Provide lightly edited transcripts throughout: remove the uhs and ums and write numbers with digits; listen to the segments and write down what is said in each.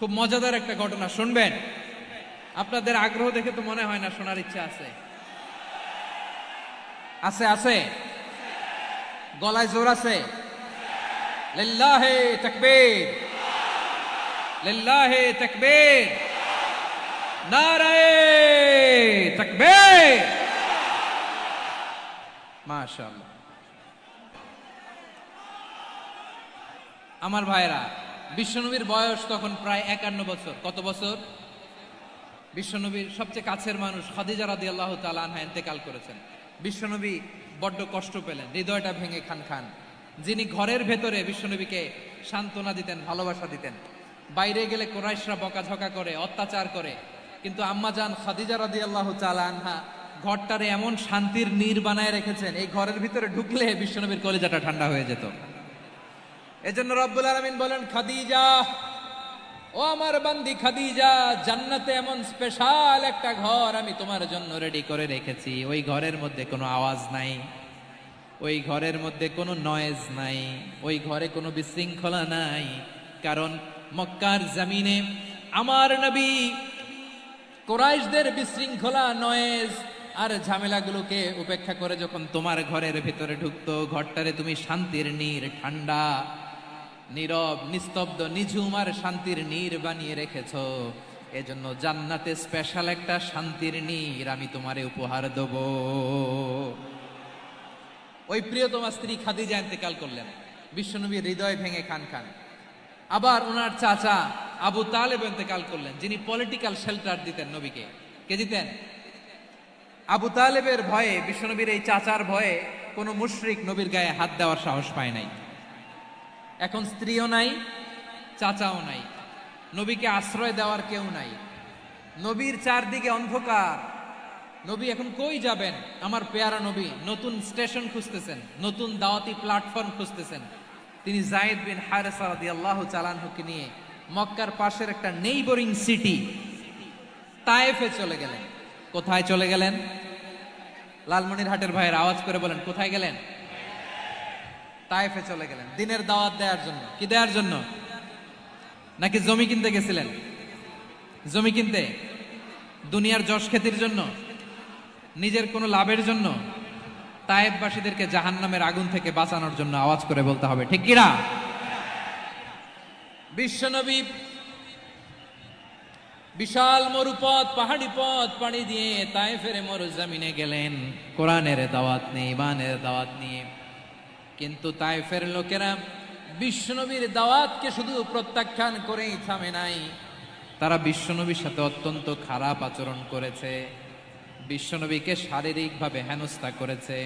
খুব মজাদার একটা ঘটনা শুনবেন। আপনাদের আগ্রহ দেখে তো মনে হয় না শোনার ইচ্ছা আছে। আছে আছে, গলায় জোর আছে। লিল্লাহে তাকবীর, লিল্লাহে তাকবীর, নারায়ে তাকবীর। মাশাআল্লাহ। আমার ভাইরা, বিশ্বনবীর বয়স তখন প্রায় 51 বছর। কত বছর? বিশ্বনবীর সবচেয়ে কাছের মানুষ খাদিজা রাদিয়াল্লাহু তাআলা আনহা ইন্তেকাল করেছেন। বিশ্বনবী বড্ড কষ্ট পেলেন, হৃদয়টা ভেঙে খান খান। যিনি ঘরের ভেতরে বিশ্বনবীকে সান্ত্বনা দিতেন, ভালোবাসা দিতেন, বাইরে গেলে কুরাইশরা বকাঝকা করে, অত্যাচার করে, কিন্তু আম্মাজান খাদিজা রাদিয়াল্লাহু তাআলা আনহা ঘরটারে এমন শান্তির নীড় বানায় রেখেছেন, এই ঘরের ভিতরে ঢুকলে বিশ্বনবীর কলিজাটা ঠান্ডা হয়ে যেত। এজন্য রব্বুল আলামিন বলেন, খাদিজা, ও আমার বান্দি খাদিজা, জান্নাতে এমন স্পেশাল একটা ঘর আমি তোমার জন্য রেডি করে রেখেছি। ওই ঘরের মধ্যে কোনো আওয়াজ নাই, ওই ঘরের মধ্যে কোনো নয়েজ নাই, ওই ঘরে কোনো বিশৃঙ্খলা নাই। কারণ মক্কার জমিনে আমার নবী কুরাইশদের বিশৃঙ্খলা, নয়েজ আর ঝামেলাগুলোকে উপেক্ষা করে যখন তোমার ঘরের ভিতরে ঢুকতো, ঘরটারে তুমি শান্তির নীড়, ঠান্ডা, নীরব, নিস্তব্ধ, নিঝুম আর শান্তির নীড় বানিয়ে রেখেছ। এজন্য জান্নাতে স্পেশাল একটা শান্তির নীড় আমি তোমারে উপহার দেব। ওই প্রিয়তমা স্ত্রী খাদিজা ইন্তেকাল করলেন, বিশ্বনবীর হৃদয় ভেঙে খান খান। আবার ওনার চাচা আবু তালেব ইন্তেকাল করলেন, যিনি পলিটিক্যাল শেল্টার দিতেন নবীকে। কে দিতেন? আবু তালেবের ভয়ে, বিশ্বনবীর এই চাচার ভয়ে কোনো মুশরিক নবীর গায়ে হাত দেওয়ার সাহস পায় নাই। এখন স্ত্রীও নাই, চাচাও নাই, নবীকে আশ্রয় দেওয়ার কেউ নাই। নবীর চারদিকে অন্ধকার। নবী এখন কই যাবেন? আমার পেয়ারা নবী নতুন স্টেশন খুঁজতেছেন, নতুন দাওয়াতি প্ল্যাটফর্ম খুঁজতেছেন। তিনি যায়েদ বিন হারেসা রাদিয়াল্লাহু তাআলা আনহুকে নিয়ে মক্কার পাশের একটা নেইবরিং সিটি তায়েফে চলে গেলেন। কোথায় চলে গেলেন? লালমনিরহাটের ভাইয়ের আওয়াজ করে বলেন, কোথায় গেলেন? তায়েফে চলে গেলেন দিনের দাওয়াত দেওয়ার জন্য। কি দেওয়ার জন্য? নাকি জমি কিনতে গেছিলেন? জমি কিনতে, দুনিয়ার যশ খ্যাতির জন্য, নিজের কোনো লাভের জন্য? তায়েফবাসীদেরকে জাহান্নামের আগুন থেকে বাঁচানোর জন্য। আওয়াজ করে বলতে হবে, ঠিক কিনা? বিশ্বনবী বিশাল মরুপথ, পাহাড়ি পথ পাড়ি দিয়ে তায়েফের মরুজমিনে গেলেন কোরআনের দাওয়াত নিয়ে, ইমানের দাওয়াত নিয়ে। কিন্তু তায়েফের লোকেরা বিশ্বনবীর দাওয়াতকে শুধু প্রত্যাখ্যান করেই থামে নাই, তারা বিশ্বনবীর সাথে অত্যন্ত খারাপ আচরণ করেছে। বিশ্বনবীকে শারীরিকভাবে হেনস্থা করেছে,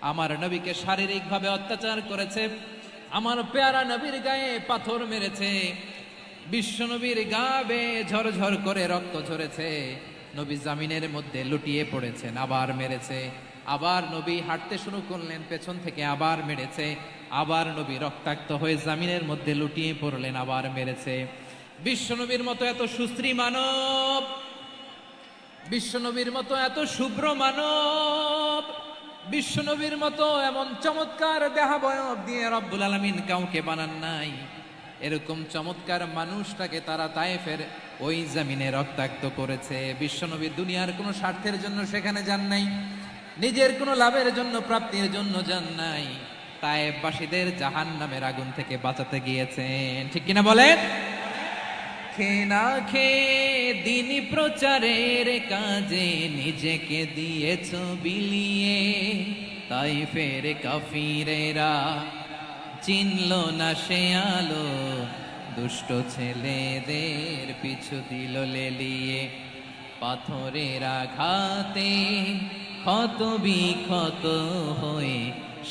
আমার নবীকে শারীরিকভাবে অত্যাচার করেছে, আমার পেয়ারা নবীর গায়ে পাথর মেরেছে, বিশ্বনবীর গা বেয়ে ঝরঝর করে রক্ত ঝরেছে, নবী জামিনের মধ্যে লুটিয়ে পড়েছেন, আবার মেরেছে, আবার নবী হাঁটতে শুরু করলেন, পেছন থেকে আবার মেরেছে, আবার নবী রক্তাক্ত হয়ে জামিনের মধ্যে লুটিয়ে পড়লেন, আবার মেরেছে। বিশ্বনবীর মতো এত সুশ্রী মানব, বিশ্বনবীর মতো এত শুভ্র মানব, বিশ্বনবীর মতো এমন চমৎকার দেহাবয়ব দিয়ে রব্বুল আলামিন কাউকে বানান নাই। এরকম চমৎকার মানুষটাকে তারা তায়েফের ওই জমিনে রক্তাক্ত করেছে। বিশ্বনবী দুনিয়ার কোনো স্বার্থের জন্য সেখানে যান নাই, নিজের কোনো লাভের জন্য, প্রাপ্তির জন্য যান নাই, তায়েফবাসীদের জাহান্নামের আগুন থেকে বাঁচাতে গিয়েছেন। ঠিক কিনা বলেন? খেয়ে না খেয়ে দিনী প্রচারের কাজে নিজেকে দিয়েছ বিলিয়ে, তায়েফের কাফিরেরা চিনল না সে আলো, দুষ্ট ছেলেদের পিছু দিল লেলিয়ে, পাথরের আঘাতে ক্ষত বিক্ষত হয়ে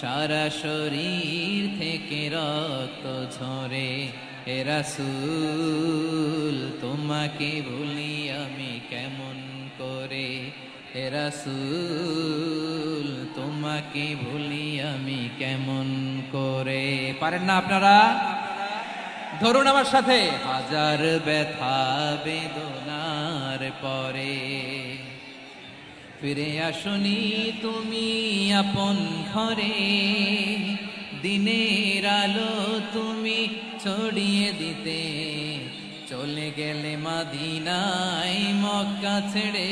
সারা শরীর থেকে রক্ত ঝরে। হে রাসূল তোমাকে ভুলি আমি কেমন করে, হে রাসূল তোমাকে ভুলি আমি কেমন করে। পারেন না আপনারা? ধরুন আমার সাথে, হাজার ব্যথা বেদনার পরে ফিরে আসনি তুমি আপন ঘরে, দিনের আলো তুমি ছড়িয়ে দিতে চলে গেলে মদিনায় মক্কা ছেড়ে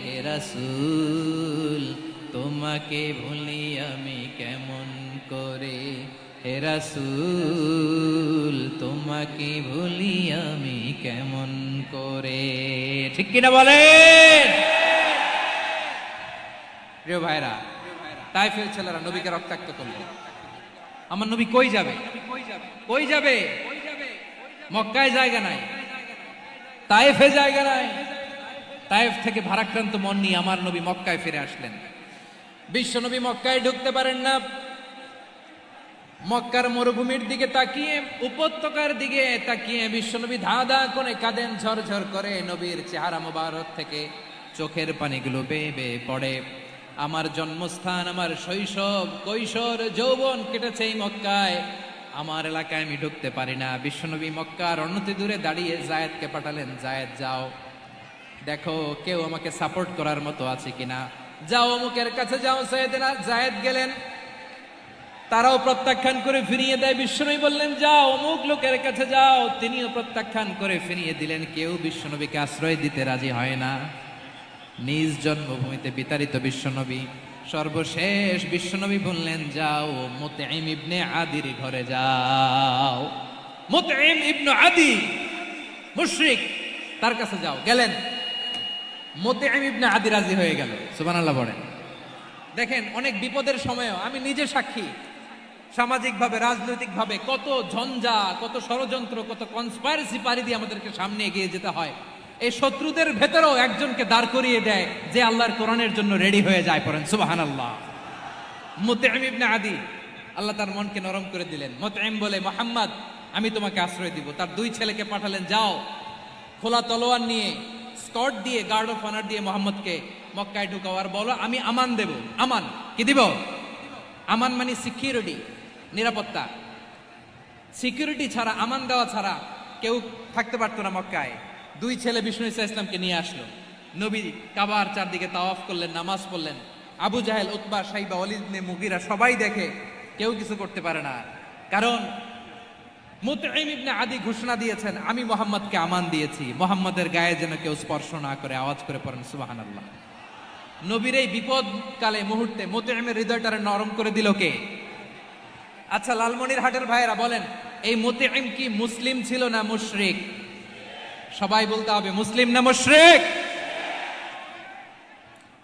হে রাসূল তোমাকে ভুলি আমি কেমন করে হে রাসূল তোমাকে ভুলি আমি কেমন করে ঠিক কিনা বলেন প্রিয় ভাইরা তায়েফের ছেলেরা নবীকে রক্তাক্ত করলো আমার নবী কই যাবে কই যাবে মক্কায় জায়গা নাই তায়েফে জায়গা নাই তায়েফ থেকে ভারাক্রান্ত মন নিয়ে আমার নবী মক্কায় ফিরে আসলেন বিশ্ব নবী মক্কায় ঢুকতে পারেন না মক্কার মরুভূমির দিকে তাকিয়ে উপত্যকার দিকে তাকিয়ে বিশ্বনবী ধা করে কাঁদেন ঝরঝর করে নবীর চেহারা মোবারক থেকে চোখের পানিগুলো বেয়ে বেয়ে পড়ে আমার জন্মস্থান আমার শৈশব কৈশোর যৌবন কেটেছে এই মক্কায় আমার এলাকায় আমি ঢুকতে পারি না বিশ্বনবী মক্কার অনতি দূরে দাঁড়িয়ে জায়েদকে পাঠালেন জায়েদ যাও দেখো কেউ আমাকে সাপোর্ট করার মতো আছে কিনা যাও অমুকের কাছে যাও জায়েদ গেলেন তারাও প্রত্যাখ্যান করে ফিরিয়ে দেয় বিশ্বনবী বললেন যাও অমুক লোকের কাছে যাও তিনিও প্রত্যাখ্যান করে ফিরিয়ে দিলেন কেউ বিশ্বনবীকে আশ্রয় দিতে রাজি হয় না নিজ জন্মভূমিতে বিতাড়িত বিশ্বনবী সর্বশেষ বিশ্বনবী বললেন যাও মুতঈম ইবনে আদির ঘরে যাও মুতঈম ইবনে আদি মুশরিক তার কাছে যাও গেলেন মুতঈম ইবনে আদি রাজি হয়ে গেল সুবহানাল্লাহ বলেন দেখেন অনেক বিপদের সময়ও আমি নিজে সাক্ষী সামাজিকভাবে রাজনৈতিকভাবে কত ঝঞ্ঝা কত ষড়যন্ত্র কত কনস্পাইরেসি পারি দিয়ে আমাদেরকে সামনে এগিয়ে যেতে হয় এই শত্রুদের ভেতরেও একজনকে দাঁড় করিয়ে দেয় যে আল্লাহর কোরআনের জন্য রেডি হয়ে যায় পড়েন সুবহানাল্লাহ মুতঈম ইবনে আদি আল্লাহ তার মনকে নরম করে দিলেন মুতঈম বলে মুহাম্মদ আমি তোমাকে আশ্রয় দিব তার দুই ছেলেকে পাঠালেন যাও খোলা তলোয়ার নিয়ে স্কট দিয়ে গার্ড অফ অনার দিয়ে মুহাম্মদকে মক্কায় ঢুকাও আর বলো আমি আমান দেব আমান কি দিব আমান মানে সিকিউরিটি নিরাপত্তা সিকিউরিটি ছাড়া আমান দেওয়া ছাড়া কেউ থাকতে পারতো না মক্কায় দুই ছেলে বিষ্ণু ইসা ইসলামকে নিয়ে আসলো নবী কাবার চারদিকে তাওয়াফ করলেন নামাজ পড়লেন আবু জাহেল উতবা সাইবা ওয়ালিদ ইবনে মুগিরা সবাই দেখে কেউ কিছু করতে পারে না কারণ মুতঈম ইবনে আদি ঘোষণা দিয়েছেন আমি মুহাম্মদকে আমান দিয়েছি মুহাম্মদের গায়ে যেন কেউ স্পর্শ না করে আওয়াজ করে পড়েন সুবহানাল্লাহ নবীর এই বিপদ কালে মুহূর্তে মুতঈমের হৃদয়টারে নরম করে দিল কে আচ্ছা লালমনির হাটের ভাইয়েরা বলেন এই মুতঈম কি মুসলিম ছিল না মুশরিক সবাই বলতে হবে মুসলিম না মুশরিক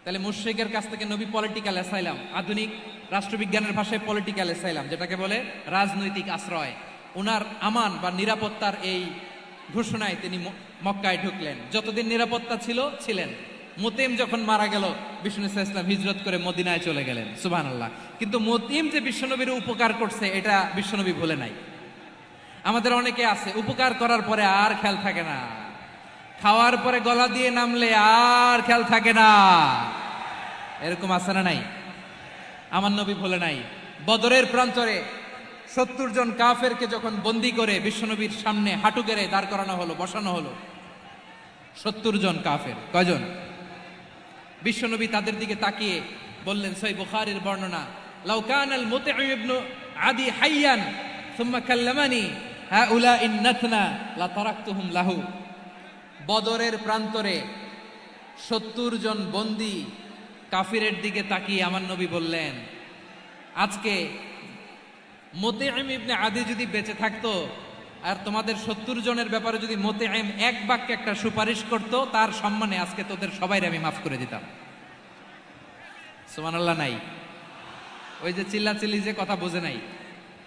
তাহলে মুশরিকের কাছ থেকে নবী পলিটিক্যাল অ্যাসাইলাম আধুনিক রাষ্ট্রবিজ্ঞানের ভাষায় পলিটিক্যাল অ্যাসাইলাম যেটাকে বলে রাজনৈতিক আশ্রয় ওনার আমান বা নিরাপত্তার এই ঘোষণায় তিনি মক্কায় ঢুকলেন যতদিন নিরাপত্তা ছিলেন মুতঈম যখন মারা গেল বিষ্ণু ইসলাম হিজরত করে মদিনায় চলে গেলেন সুবহানাল্লাহ কিন্তু মুতঈম যে বিশ্বনবীর উপকার করছে এটা বিশ্বনবী ভুলে নাই আমাদের অনেকে আছে উপকার করার পরে আর খেয়াল থাকে না খাওয়ার পরে গলা দিয়ে নামলে আর খেয়াল থাকে না এরকম আছে না নাই আমার নবী ভুলে নাই বদরের প্রান্তরে 70 জন কাফেরকে যখন বন্দী করে বিশ্বনবীর সামনে হাঁটু গেড়ে দাঁড় করানো হলো বসানো হলো 70 জন কাফের কয়জন বিশ্বনবী তাদের দিকে তাকিয়ে বললেন সহিহ বুখারীর বর্ণনা লাউ কানাল মুতঈম ইবনে আদি হাইয়ান সুম্মা কাল্লামানি হাউলা ইন্নাতনা লা তারাকতুহুম লাহু বদরের প্রান্তরে 70 জন বন্দী কাফিরের দিকে তাকিয়ে আমার নবী বললেন আজকে মুতঈম ইবনে আদি যদি বেঁচে থাকতো আর তোমাদের 70 জনের ব্যাপারে যদি মুতঈম এক বাক্যে একটা সুপারিশ করত তার সম্মানে আজকে তোদের সবাইকে আমি মাফ করে দিতাম সুবহানাল্লাহ নাই ওই যে চিল্লাচিল্লি যে কথা বোঝে নাই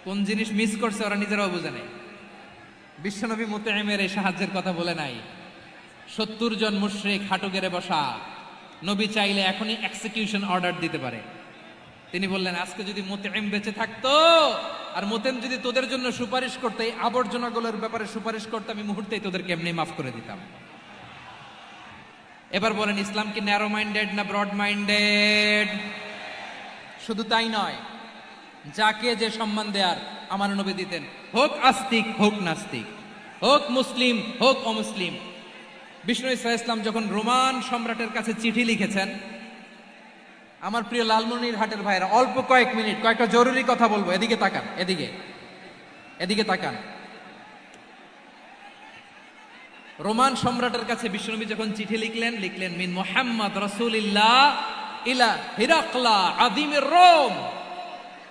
কোন জিনিস মিস করছে ওরা নিজেরাও বোঝে নাই বিশ্বনবী মুতঈমের এই সাহায্যের কথা বলে নাই 70 জন মুশরিক হাঁটু গেড়ে বসা নবী চাইলে এখনই এক্সিকিউশন অর্ডার দিতে পারে তিনি বললেন আজকে যদি মুতঈম বেঁচে থাকতো আর মুতঈম যদি তোদের জন্য সুপারিশ করতে এই আবর্জনাগুলোর ব্যাপারে সুপারিশ করতে আমি মুহূর্তেই তোদেরকে এমনি মাফ করে দিতাম এবার বলেন ইসলাম কি ন্যারো মাইন্ডেড না ব্রড মাইন্ডেড শুধু তাই নয় যাকে যে সম্মান দেয়ার আমার নবী দিতেন হোক আস্তিক হোক নাস্তিক হোক মুসলিম হোক অমুসলিম বিষ্ণু ইসলাম যখন রোমান সম্রাটের কাছে চিঠি লিখেছেন আমার প্রিয় লালমনির হাটের ভাইরা অল্প কয়েক মিনিট কয়েকটা জরুরি কথা বলবো এদিকে তাকান এদিকে তাকান রোমান সম্রাটের কাছে বিশ্বনবী যখন চিঠি লিখলেন মিন মুহাম্মদ রাসূলিল্লাহ ইলা হিরাকলা আযীমির রোম,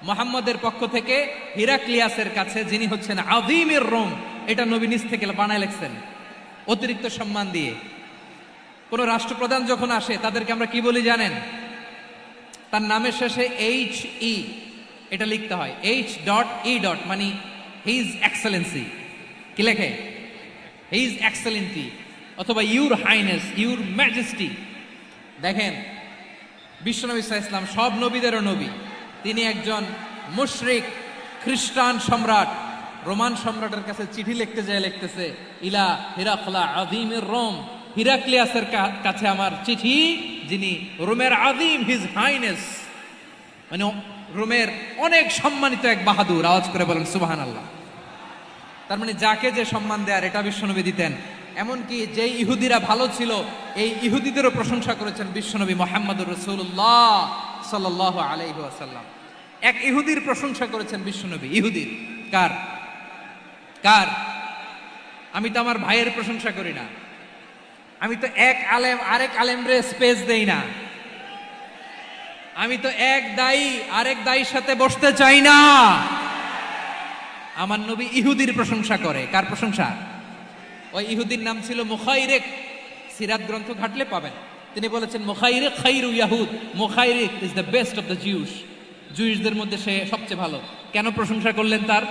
মুহাম্মদের পক্ষ থেকে হিরাক্লিয়াসের কাছে, যিনি হচ্ছেন আযীমির রোম। এটা নবী নিজ থেকে বানায় লিখছেন অতিরিক্ত সম্মান দিয়ে। কোন রাষ্ট্রপ্রধান যখন আসে তাদেরকে আমরা কি বলি জানেন? তার নামের শেষে HE এটা লিখতে হয়, H.E. মানে হিজ এক্সেলেন্সি। কি লেখে? হিজ এক্সেলেন্সি অথবা ইউর হাইনেস, ইউর ম্যাজেস্টি। দেখেন, বিশ্বনবী সাল্লাল্লাহু আলাইহি ওয়াসাল্লাম সব নবীদেরও নবী। তিনি একজন মুশরিক খ্রিস্টান সম্রাট, রোমান সম্রাটের কাছে চিঠি লিখতে যায়, লিখতেছে ইলা হিরাকলা আযীমির রোম, হিরাক্লিয়াসের কাছে আমার চিঠি, যিনি রোমের আযীম, হিজ হাইনেস, মানে রোমের অনেক সম্মানিত এক বাহাদুর। আওয়াজ করে বলেন সুবহানাল্লাহ। তার মানে যাকে যে সম্মান দেয়ার এটা বিশ্বনবী দিতেন। এমনকি যে ইহুদিরা ভালো ছিল এই ইহুদিদেরও প্রশংসা করেছেন বিশ্বনবী মুহাম্মদুর রাসূলুল্লাহ সাল্লাল্লাহু আলাইহি ওয়াসাল্লাম। এক ইহুদির প্রশংসা করেছেন বিশ্বনবী। ইহুদির কার? কার? আমি তো আমার ভাইয়ের প্রশংসা করি না, আমি তো এক আলেম আরেক আলেমরে স্পেস দেই না, আমি তো এক দায়ী আরেক দায়ীর সাথে বসতে চাই না। আমার নবী ইহুদির প্রশংসা করে। কার প্রশংসা? ওই ইহুদির নাম ছিল মুখাইরিক। সিরাত গ্রন্থ ঘাটলে পাবেন। তিনি বলেছেন মুখাইরিক খাইরু ইয়াহুদ, Mukhayriq is the best of the Jews. জুইশদের মধ্যে সে সবচেয়ে ভালো। কেন প্রশংসা করলেন তার?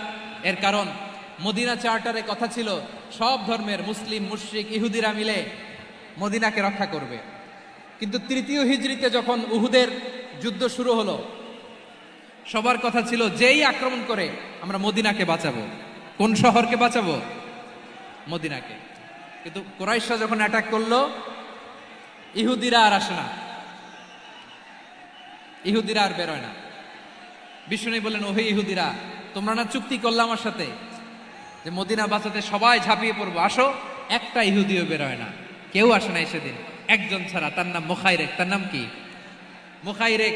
এর কারণ মদিনা চার্টারে কথা ছিল সব ধর্মের মুসলিম, মুশরিক, ইহুদিরা মিলে মদিনাকে রক্ষা করবে। কিন্তু তৃতীয় হিজরিতে যখন উহুদের যুদ্ধ শুরু হলো, সবার কথা ছিল যেই আক্রমণ করে আমরা মদিনাকে বাঁচাবো। কোন শহরকে বাঁচাবো? মদিনাকে। কিন্তু কুরাইশরা যখন অ্যাটাক করলো, ইহুদিরা আর আসে না, ইহুদিরা আর বেরোয় না। বিষ্ণু বললেন, ওহে ইহুদিরা, তোমরা না চুক্তি করলে আমার সাথে যে মদিনা বাঁচাতে সবাই ঝাঁপিয়ে পড়বো, আসো। একটা ইহুদিও বেরোয় না, কেউ আসে নাই সেদিন, একজন ছাড়া। তার নাম মুখাইরেক। তার নাম কি? মুখাইরেক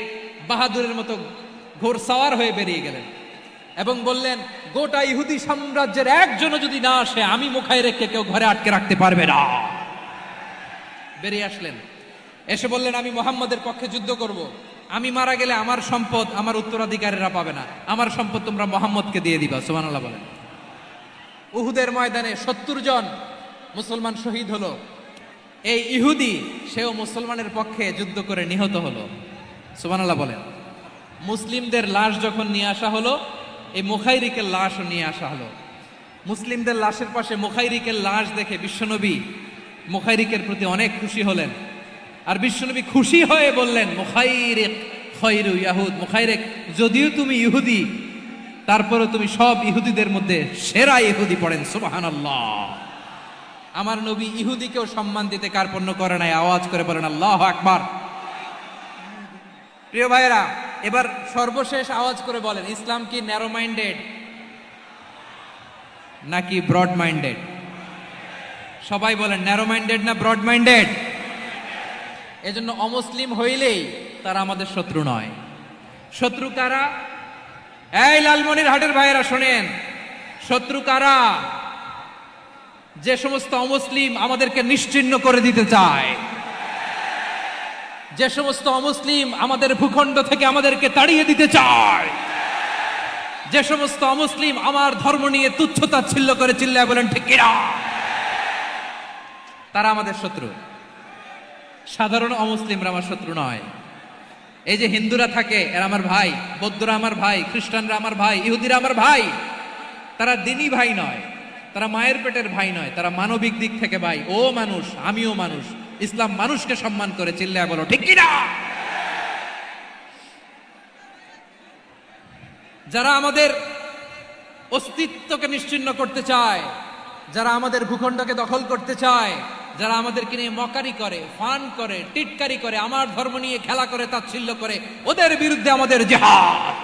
বাহাদুরের মতো ঘোড়সাওয়ার হয়ে বেরিয়ে গেলেন এবং বললেন, গোটা ইহুদি সাম্রাজ্যের একজনও যদি না আসে, আমি মুখাইরেককে কেউ ঘরে আটকে রাখতে পারবে না। বেরিয়ে আসলেন, এসে বললেন, আমি মুহাম্মদের পক্ষে যুদ্ধ করব। আমি মারা গেলে আমার সম্পদ আমার উত্তরাধিকারীরা পাবে না, আমার সম্পদ তোমরা মুহাম্মদকে দিয়ে দিবা। সুবহানাল্লাহ বলেন। উহুদের ময়দানে 70 জন মুসলমান শহীদ হলো। এই ইহুদি, সেও মুসলমানের পক্ষে যুদ্ধ করে নিহত হলো। সুবহানাল্লাহ বলেন। মুসলিমদের লাশ যখন নিয়ে আসা হলো, এই মুখাইরিকের লাশও নিয়ে আসা হলো। মুসলিমদের লাশের পাশে মুখাইরিকের লাশ দেখে বিশ্বনবী মুখাইরিকের প্রতি অনেক খুশি হলেন। আর বিশ্বনবী খুশি হয়ে বললেন, মুখাইরিক খায়রু ইয়াহুদ, মুখাইরিক যদিও তুমি ইহুদি, তারপরে তুমি সব ইহুদিদের মধ্যে সেরা ইহুদি। পড়েন সুবহানাল্লাহ। আমার নবী ইহুদিকেও সম্মান দিতে কার্পণ্য করে নাই। আওয়াজ করে বলেন আল্লাহু আকবার। প্রিয় ভাইরা, এবার সর্বশেষ আওয়াজ করে বলেন, ইসলাম কি ন্যারো মাইন্ডেড নাকি ব্রড মাইন্ডেড? সবাই বলেন, ন্যারো মাইন্ডেড না ব্রড মাইন্ডেড? এজন্য অমুসলিম হইলেই তারা আমাদের শত্রু নয়। শত্রু কারা? এই লালমনিরহাটের ভাইয়েরা শোনেন, শত্রু কারা? যে সমস্ত অমুসলিম আমাদেরকে নিশ্চিহ্ন করে দিতে চায়, যে সমস্ত অমুসলিম আমাদের ভূখণ্ড থেকে আমাদেরকে তাড়িয়ে দিতে চায়, যে সমস্ত অমুসলিম আমার ধর্ম নিয়ে তুচ্ছতাচ্ছিল্য করে চিল্লায় বলেন ঠিক কিনা, তারা আমাদের শত্রু। সাধারণ অমুসলিমরা আমার শত্রু নয়। এই যে হিন্দুরা থাকে, এরা আমার ভাই, বৌদ্ধরা আমার ভাই, খ্রিস্টানরা আমার ভাই, ইহুদিরা আমার ভাই। তারা দিনই ভাই নয়, তারা মায়ের পেটের ভাই নয়, তারা মানবিক দিক থেকে ভাই। ও মানুষ, আমিও মানুষ। ইসলাম মানুষকে সম্মান করে, চিল্লায় বলো ঠিক কিনা। যারা আমাদের অস্তিত্বকে নিশ্চিহ্ন করতে চায়, যারা আমাদের ভূখণ্ডকে দখল করতে চায়, যারা আমাদেরকে নিয়ে মকারি করে, ফান করে, টিটকারি করে, আমার ধর্ম নিয়ে খেলা করে, তাচ্ছিল্য করে, ওদের বিরুদ্ধে আমাদের জিহাদ।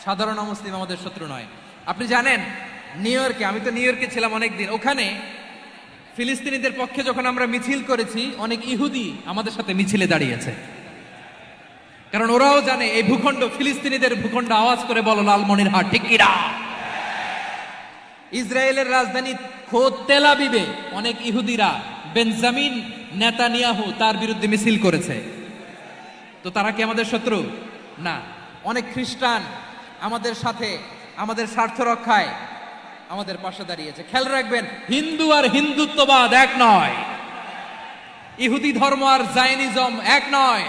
সাধারণ মুসলিম আমাদের শত্রু নয়। আপনি জানেন নিউ ইয়র্কে, আমি তো নিউ ইয়র্কে ছিলাম অনেকদিন, ওখানে ফিলিস্তিনিদের পক্ষে যখন আমরা মিছিল করেছি, অনেক ইহুদি আমাদের সাথে মিছিলে দাঁড়িয়েছে। কারণ ওরাও জানে এই ভূখণ্ড ফিলিস্তিনিদের ভূখণ্ড। আওয়াজ করে বলো লালমনিরহাট ঠিক কিনা। ইসরায়েলের রাজধানী খোদ তেল আবিবে অনেক ইহুদিরা বেঞ্জামিন নেতানিয়াহু তার বিরুদ্ধে মিছিল করেছে। তো তারা কি আমাদের শত্রু? না। অনেক খ্রিস্টান আমাদের সাথে আমাদের স্বার্থ রক্ষায় আমাদের পাশে দাঁড়িয়েছে। খেয়াল রাখবেন, হিন্দু আর হিন্দুত্ববাদ এক নয়, ইহুদি ধর্ম আর জায়নিজম এক নয়।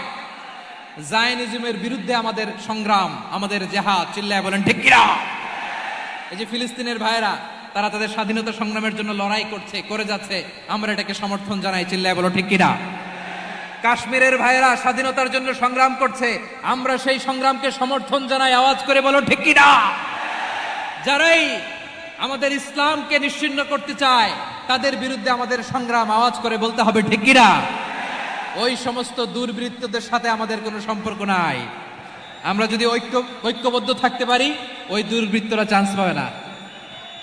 জায়নিজমের বিরুদ্ধে আমাদের সংগ্রাম, আমাদের জেহাদ। চিল্লায় বলেন ঠিক কিনা? এই যে ফিলিস্তিনের ভাইয়েরা, তারা তাদের স্বাধীনতা সংগ্রামের জন্য লড়াই করছে, করে যাচ্ছে, আমরা এটাকে সমর্থন জানাই। চিল্লায় বলো ঠিক কিনা? কাশ্মীরের ভাইয়েরা স্বাধীনতার জন্য সংগ্রাম করছে, আমরা সেই সংগ্রামকে সমর্থন জানাই। আওয়াজ করে বলো ঠিক কিনা? যারাই আমাদের ইসলামকে নিশ্চিহ্ন করতে চায় তাদের বিরুদ্ধে আমাদের সংগ্রাম। আওয়াজ করে বলতে হবে ঠিক কিনা? ওই সমস্ত দুর্বৃত্তদের সাথে আমাদের কোনো সম্পর্ক নাই। আমরা যদি ঐক্যবদ্ধ থাকতে পারি, ওই দুর্বৃত্তরা চান্স পাবে না।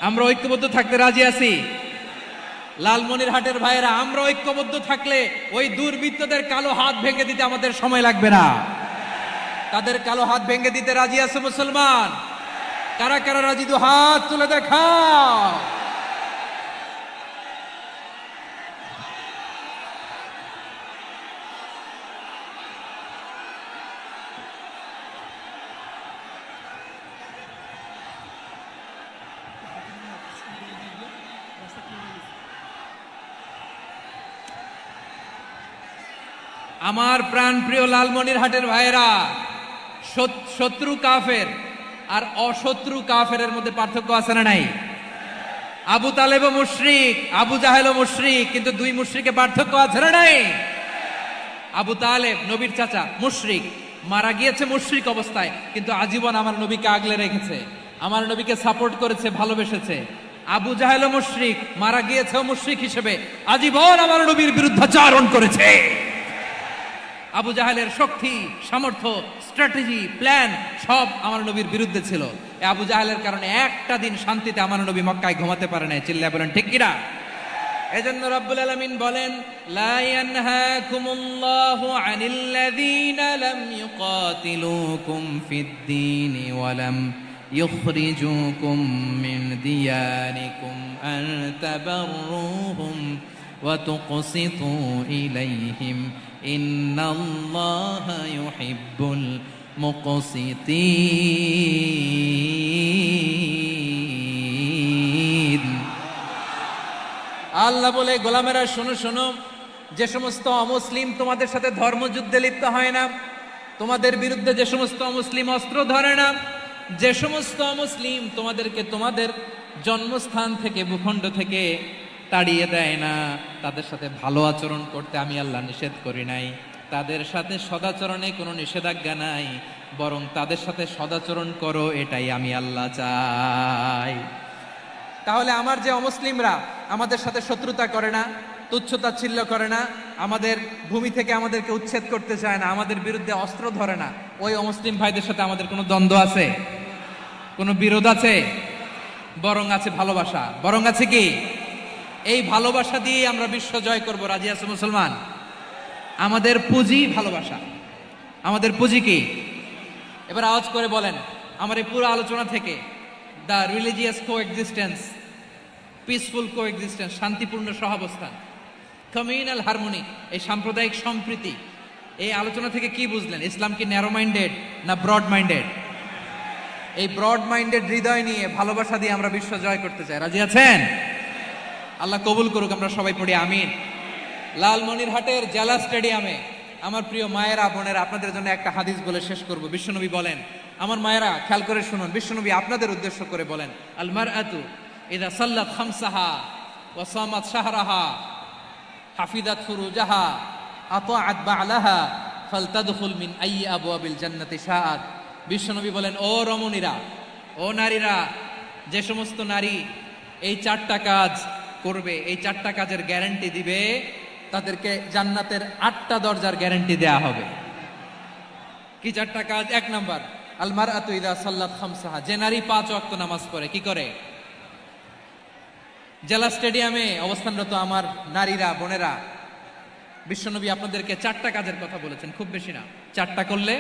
আমরা ঐক্যবদ্ধ থাকতে রাজি আছি। লালমনিরহাটের ভাইয়েরা, আমরা ঐক্যবদ্ধ থাকলে ওই দুর্বৃত্তদের কালো হাত ভেঙে দিতে আমাদের সময় লাগবে না। তাদের কালো হাত ভেঙে দিতে রাজি আছে মুসলমান? কারা কারা রাজি? দু হাত তুলে দেখাও। আমার প্রাণ প্রিয় লালমনিরহাটের ভাইয়েরা, শত্রু কাফের আর অশত্রু কাফেরের মধ্যে পার্থক্য আছে না নাই? আবু তালেবও মুশরিক, আবু জাহেলও মুশরিক, কিন্তু দুই মুশরিকে পার্থক্য আছে না নাই? আবু তালেব নবীর চাচা, মুশরিক, মারা গিয়েছে মুশরিক অবস্থায়, কিন্তু আজীবন আমার নবীকে আগলে রেখেছে, আমার নবীকে সাপোর্ট করেছে, ভালোবেসেছে। আবু জাহেলও মুশরিক, মারা গিয়েছেও মুশরিক হিসেবে, আজীবন আমার নবীর বিরুদ্ধাচারণ করেছে। আবু জাহেলের শক্তি, সামর্থ্য, স্ট্র্যাটেজি, প্ল্যান সব আমার নবীর বিরুদ্ধে ছিল। আবু জাহেলের কারণে একটা দিন শান্তিতে আমার নবী মক্কায় ঘুমাতে পারে নাই। চিল্লায় বলেন ঠিক কিনা? এজন্য রব্বুল আলামিন বলেন, লা ইয়ানহাকুমুল্লাহু আনিল্লাযীনা লাম ইউকাতিলুকুম ফিদ-দীন ওয়া লাম ইখরিজুকুম মিন দিয়ারিকুম আন তাবাররুহুম ওয়া তুকসিতু ইলাইহিম ইন্নাল্লাহা ইউহিব্বুল মুকসিতিন। আল্লাহ বলে, গোলামেরা শোনো শোনো, যে সমস্ত অমুসলিম তোমাদের সাথে ধর্মযুদ্ধে লিপ্ত হয় না, তোমাদের বিরুদ্ধে যে সমস্ত অমুসলিম অস্ত্র ধরে না, যে সমস্ত অমুসলিম তোমাদেরকে তোমাদের জন্মস্থান থেকে, ভূখণ্ড থেকে তাড়িয়ে দেয় না, তাদের সাথে ভালো আচরণ করতে আমি আল্লাহ নিষেধ করি নাই। তাদের সাথে সদাচরণে কোনো নিষেধাজ্ঞা নাই, বরং তাদের সাথে সদাচরণ করো, এটাই আমি আল্লাহ চাই। তাহলে আমার যে অমুসলিমরা আমাদের সাথে শত্রুতা করে না, তুচ্ছতাচ্ছিল্য করে না, আমাদের ভূমি থেকে আমাদেরকে উচ্ছেদ করতে চায় না, আমাদের বিরুদ্ধে অস্ত্র ধরে না, ওই অমুসলিম ভাইদের সাথে আমাদের কোনো দ্বন্দ্ব আছে? কোনো বিরোধ আছে? বরং আছে ভালোবাসা। বরং আছে কি? এই ভালোবাসা দিয়ে আমরা বিশ্ব জয় করব। রাজি আছে মুসলমান? আমাদের পুঁজি ভালোবাসা। আমাদের পুঁজি কি? এবার আওয়াজ করে বলেন, আমার এই পুরো আলোচনা থেকে the religious coexistence, peaceful coexistence, শান্তিপূর্ণ সহাবস্থান, কমিউনাল হারমোনি, এই সাম্প্রদায়িক সম্প্রীতি, এই আলোচনা থেকে কি বুঝলেন? ইসলাম কি ন্যারো মাইন্ডেড না ব্রড মাইন্ডেড? এই ব্রড মাইন্ডেড হৃদয় নিয়ে, ভালোবাসা দিয়ে আমরা বিশ্ব জয় করতে চাই। রাজি আছেন? আল্লাহ কবুল করুক। আমরা সবাই পড়ি আমিন। লালমনিরহাটের জেলা স্টেডিয়ামে আমার প্রিয় মায়েরা, বোনেরা, আপনাদের জন্য একটা হাদিস বলে শেষ করব। বিশ্বনবী বলেন, আমার মায়েরা খেয়াল করে শুনুন, বিশ্বনবী আপনাদের উদ্দেশ্য করে বলেন, আল মারআতু ইযা সাল্লাত খামসাহা ওয়া সামাত শাহরাহা হাফিজাত ফুরুজাহা আতাআত বা'লাহা ফালতাদখুল মিন আইয়ি আবওয়াবিল জান্নাতি শাআত। বিশ্বনবী বলেন, ও রমণীরা, ও নারীরা, যে সমস্ত নারী এই চারটা কাজ করবে, এই চারটা কাজের গ্যারান্টি দিবে, তাদেরকে জান্নাতের 8টা দরজার গ্যারান্টি দেয়া হবে। কি চারটা কাজ? 1 নাম্বার, আল মারআতু ইযা সাল্লাত খামসাহা, যে নারী 5 ওয়াক্ত নামাজ পড়ে। কি করে? জেলা স্টেডিয়ামে অবস্থানরত আমার নারীরা, বোনেরা, বিশ্বনবী আপনাদেরকে 4টা কাজের কথা বলেছেন, খুব বেশি না। 4টা করলে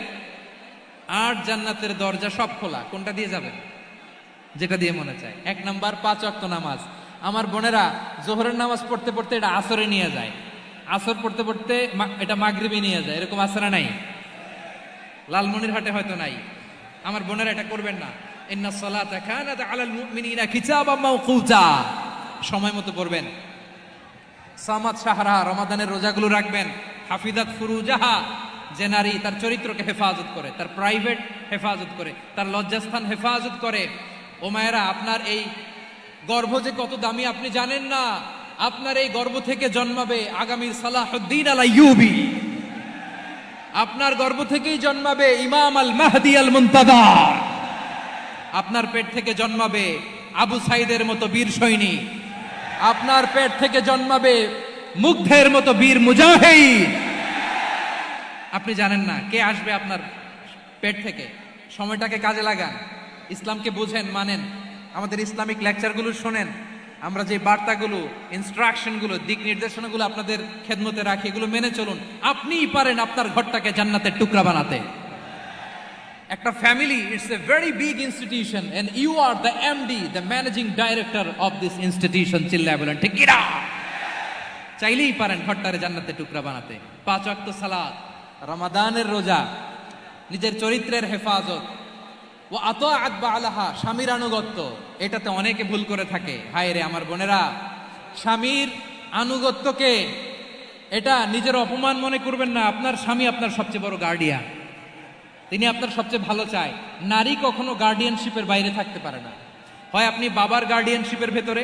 8 জান্নাতের দরজা সব খোলা। কোনটা দিয়ে যাবেন? যেটা দিয়ে মনে চায়। 1 নাম্বার 5 ওয়াক্ত নামাজ। আমার বোনেরা জোহরের নামাজ পড়তে পড়তে এটা আসরে নিয়ে যায়, আসর পড়তে পড়তে এটা মাগরিবে নিয়ে যায়, এরকম আসরে নাই? লালমনিরহাটে হয়তো নাই। আমার বোনেরা এটা করবেন না। ইন্নাস সালাতা কানাত আলাল মুমিনিনা কিতাবাম মাওকুতা, সময় মতো পড়বেন। সামাত শাহরা, রমাদানের রোজাগুলো রাখবেন। হাফিজাত ফুরুজাহা, যে নারী তার চরিত্রকে হেফাজত করে, তার প্রাইভেট হেফাজত করে, তার লজ্জাস্থান হেফাজত করে। ও মায়েরা, আপনার এই গর্ভ যে কত দামি আপনি জানেন না। আপনার এই গর্ভ থেকে জন্মাবে আগামীর সালাহুদ্দিন আল আইয়ুবী। আপনার গর্ভ থেকেই জন্মাবে ইমাম আল মাহদি আল মুনতাজার। আপনার পেট থেকে জন্মাবে আবু সাইদের মতো বীর সৈনিক। আপনার পেট থেকে জন্মাবে মুগ্ধের মতো বীর মুজাহিদ। আপনি জানেন না কে আসবে আপনার পেট থেকে। সময়টাকে কাজে লাগান, ইসলামকে বুঝেন, মানেন, আমাদের ইসলামিক লেকচারগুলো শোনেন। আমরা যে বার্তাগুলো, ইনস্ট্রাকশনগুলো, দিক নির্দেশনাগুলো আপনাদের খেদমতে রাখি, এগুলো মেনে চলুন। আপনিই পারেন আপনার ঘরটাকে জান্নাতের টুকরা বানাতে। একটা family, it's a very big institution and you are the MD, the managing director of this institution. চিল্লায় বলেন ঠিক কিনা? চাইলেই পারেন ঘরটারে জান্নাতের টুকরা বানাতে। 5 ওয়াক্ত সালাত, রমাদানের রোজা, নিজের চরিত্রের হেফাজত, ও আতাআত বালাহা, স্বামীর আনুগত্য। এটাতে অনেকে ভুল করে থাকে। হায় রে আমার বোনেরা, স্বামীর আনুগত্যকে এটা নিজের অপমান মনে করবেন না। আপনার স্বামী আপনার সবচেয়ে বড় গার্ডিয়ান, তিনি আপনার সবচেয়ে ভালো চায়। নারী কখনো গার্ডিয়ানশিপের বাইরে থাকতে পারে না। হয় আপনি বাবার গার্ডিয়ানশিপের ভেতরে,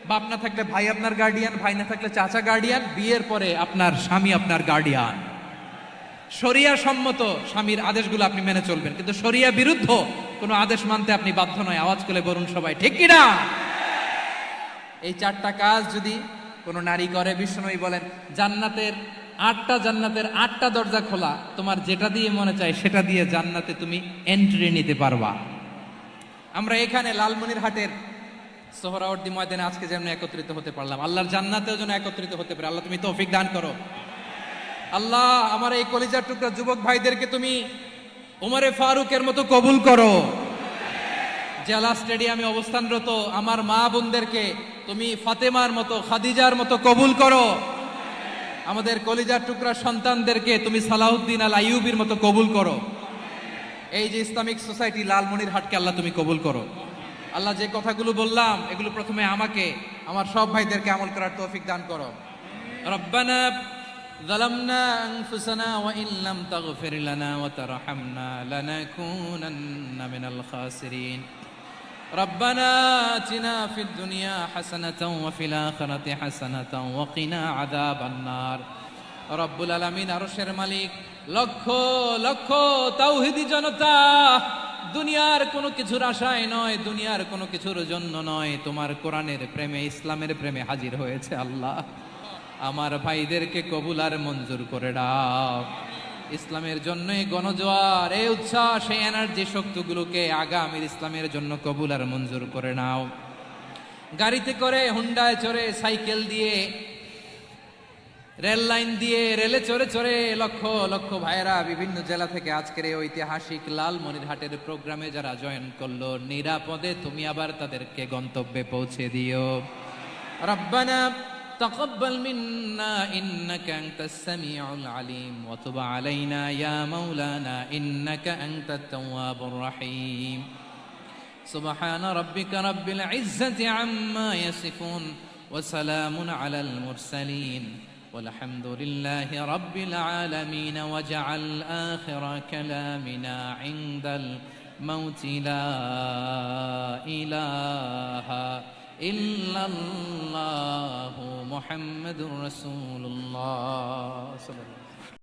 বাপ না থাকলে ভাই আপনার গার্ডিয়ান, ভাই না থাকলে চাচা গার্ডিয়ান, বিয়ের পরে আপনার স্বামী আপনার গার্ডিয়ান। শরিয়া সম্মত স্বামীর আদেশগুলো আপনি মেনে চলবেন, কিন্তু শরিয়া বিরুদ্ধ কোনো আদেশ মানতে আপনি বাধ্য নয়। আওয়াজ করে বলুন সবাই ঠিক কিনা? এই 4টা কাজ যদি কোনো নারী করে, বিশ্বনবী বলেন জান্নাতের 8টা দরজা খোলা, তোমার যেটা দিয়ে মনে চায় সেটা দিয়ে জান্নাতে তুমি এন্ট্রি নিতে পারবা। আমরা এখানে লালমনিরহাটের সোহরাওয়ার্দী ময়দানে আজকে যেন একত্রিত হতে পারলাম, আল্লাহর জান্নাতেও যেন একত্রিত হতে পারে। আল্লাহ তুমি তৌফিক দান করো। আল্লাহ আমার এই কলিজার টুকরা যুবক ভাইদেরকে তুমি উমরে ফারুকের মতো কবুল করো। জেলা স্টেডিয়ামে অবস্থানরত আমার মা বোনদেরকে তুমি ফাতেমার মতো, খাদিজার মতো কবুল করো। আমাদের কলিজার টুকরা সন্তানদেরকে তুমি সালাউদ্দিন আল আইয়ুবীর মতো কবুল করো। এই যে ইসলামিক সোসাইটি লালমনিরহাটকে আল্লাহ তুমি কবুল করো। আল্লাহ যে কথাগুলো বললাম এগুলো প্রথমে আমাকে, আমার সব ভাইদেরকে আমল করার তৌফিক দান করো। রব্বানা যালামনা আনফুসানা ওয়া ইন লাম তাগফির লানা ওয়া তারহামনা লানাকুনান্না মিনাল খাসিরিন। রব্বানা আতিনা ফিদ দুনিয়া হাসানাতাও ওয়া ফিল আখিরাতি হাসানাতাও ওয়া কিনা আযাবান নার। রব্বুল আলামিন, আরশের মালিক, লক্ষ লক্ষ তাওহীদি জনতা দুনিয়ার কোনো কিছুর আশায় নয়, দুনিয়ার কোনো কিছুর জন্য নয়, তোমার কোরআনের প্রেমে, ইসলামের প্রেমে হাজির হয়েছে। আল্লাহ আমার ভাইদেরকে কবুল আর মঞ্জুর করে দাও। ইসলামের জন্য এই গণজোয়ার, এই উচ্ছ্বাস, এই এনার্জি শক্তিগুলোকে আগামীর ইসলামের জন্য কবুল আর মঞ্জুর করে নাও। গাড়িতে করে, হুন্ডায় চড়ে, সাইকেল দিয়ে, রেল লাইন দিয়ে, রেলে চড়ে চড়ে লক্ষ লক্ষ ভাইয়েরা বিভিন্ন জেলা থেকে আজকের এই ঐতিহাসিক লালমনিরহাটের প্রোগ্রামে যারা জয়েন করলো, নিরাপদে তুমি আবার তাদেরকে গন্তব্যে পৌঁছে দিও। রব্বানা তাকাব্বাল মিন্না ইন্নাকা আনতাস সামিউল আলিম ওয়া তুব আলাইনা ইয়া মাওলানা ইন্নাকা আনতাত তাওয়াবুর রহিম। সুবহান রাব্বিকা রাব্বিল ইজ্জাতি আম্মা ইয়াসিফুন ওয়া সালামুন আলাল মুরসালিন والحمد لله رب العالمين وجعل آخر كلامنا عند الموت لا إله إلا الله محمد رسول الله صلى الله عليه وسلم.